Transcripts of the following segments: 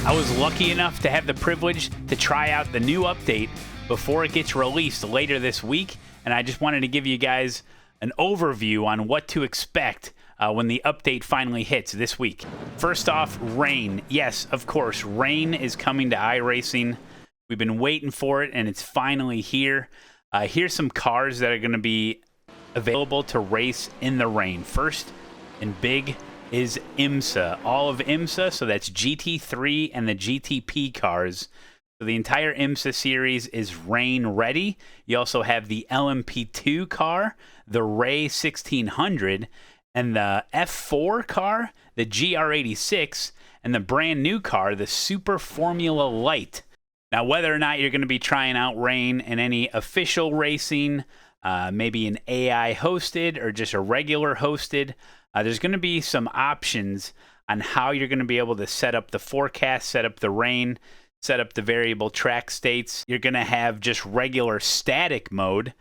I was lucky enough to have the privilege to try out the new update before it gets released later this week, and I just wanted to give you guys an overview on what to expect when the update finally hits this week. First off, rain. Yes, of course, rain is coming to iRacing. We've been waiting for it, and it's finally here. Here's some cars that are going to be available to race in the rain. First and big is IMSA. All of IMSA, so that's GT3 and the GTP cars. So the entire IMSA series is rain ready. You also have the LMP2 car, the Ray 1600, and the F4 car, the GR86, and the brand new car, the Super Formula Light. Now, whether or not you're going to be trying out rain in any official racing, maybe an AI hosted or just a regular hosted, there's going to be some options on how you're going to be able to set up the forecast, set up the rain, set up the variable track states. You're going to have just regular static mode.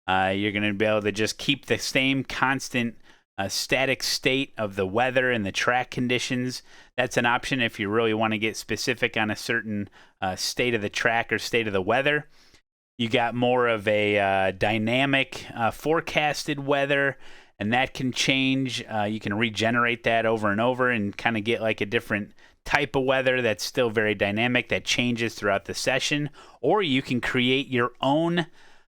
You're going to be able to just keep the same constant static state of the weather and the track conditions. That's an option if you really want to get specific on a certain state of the track or state of the weather. You got more of a dynamic forecasted weather, and that can change. You can regenerate that over and over and kind of get like a different type of weather that's still very dynamic that changes throughout the session. Or you can create your own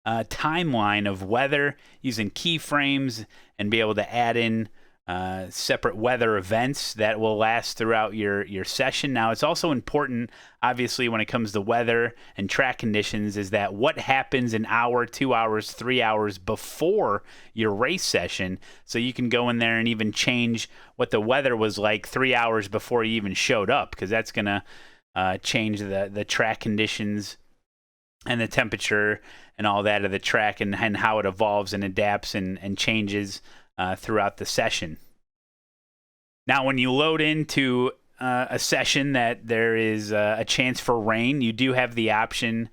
timeline of weather using keyframes and be able to add in separate weather events that will last throughout your session. Now, it's also important, obviously, when it comes to weather and track conditions, is that what happens an hour, 2 hours, 3 hours before your race session. So you can go in there and even change what the weather was like 3 hours before you even showed up, because that's going to change the track conditions and the temperature and all that of the track, and how it evolves and adapts and changes throughout the session. Now, when you load into a session that there is a chance for rain, you do have the option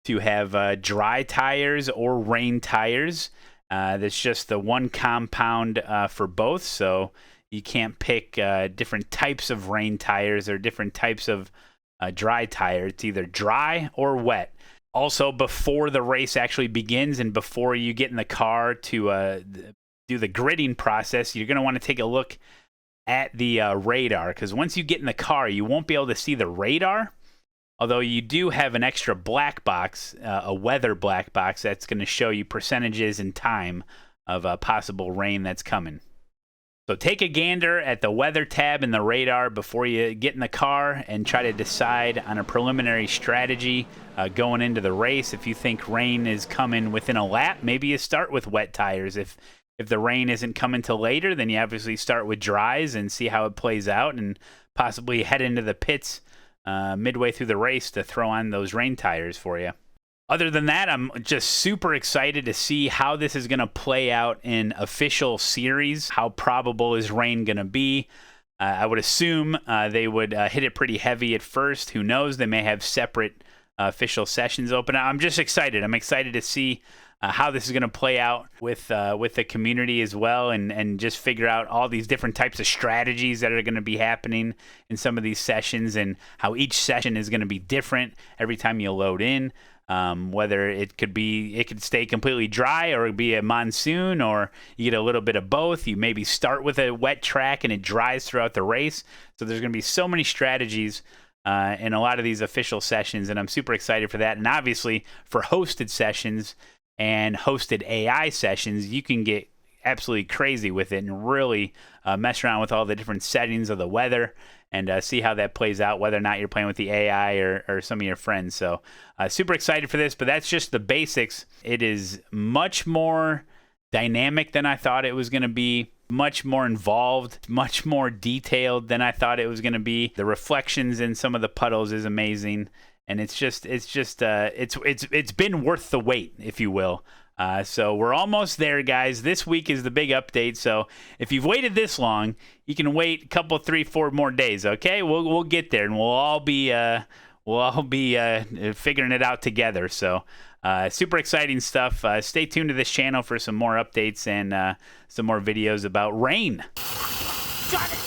to have dry tires or rain tires. That's just the one compound for both, so you can't pick different types of rain tires or different types of dry tire. It's either dry or wet. Also, before the race actually begins and before you get in the car to do the gridding process, you're going to want to take a look at the radar, because once you get in the car, you won't be able to see the radar, although you do have an extra black box, a weather black box, that's going to show you percentages and time of possible rain that's coming. So take a gander at the weather tab in the radar before you get in the car and try to decide on a preliminary strategy going into the race. If you think rain is coming within a lap, maybe you start with wet tires. If the rain isn't coming till later, then you obviously start with dries and see how it plays out, and possibly head into the pits midway through the race to throw on those rain tires for you. Other than that, I'm just super excited to see how this is going to play out in official series. How probable is rain going to be? I would assume they would hit it pretty heavy at first. Who knows? They may have separate official sessions open. I'm just excited. I'm excited to see how this is going to play out with the community as well, and just figure out all these different types of strategies that are going to be happening in some of these sessions, and how each session is going to be different every time you load in. Whether it could stay completely dry, or it be a monsoon, or you get a little bit of both. You maybe start with a wet track and it dries throughout the race. So there's going to be so many strategies in a lot of these official sessions, and I'm super excited for that. And obviously for hosted sessions and hosted AI sessions, you can get absolutely crazy with it and really mess around with all the different settings of the weather and see how that plays out, whether or not you're playing with the AI or some of your friends. So super excited for this, but that's just the basics. It is much more dynamic than I thought it was going to be, much more involved, much more detailed than I thought it was going to be. The reflections in some of the puddles is amazing, and it's been worth the wait, if you will. So we're almost there, guys. This week is the big update. So if you've waited this long, you can wait a couple, 3, 4 more days. Okay, we'll get there, and we'll all be figuring it out together. So super exciting stuff. Stay tuned to this channel for some more updates and some more videos about rain. Got it.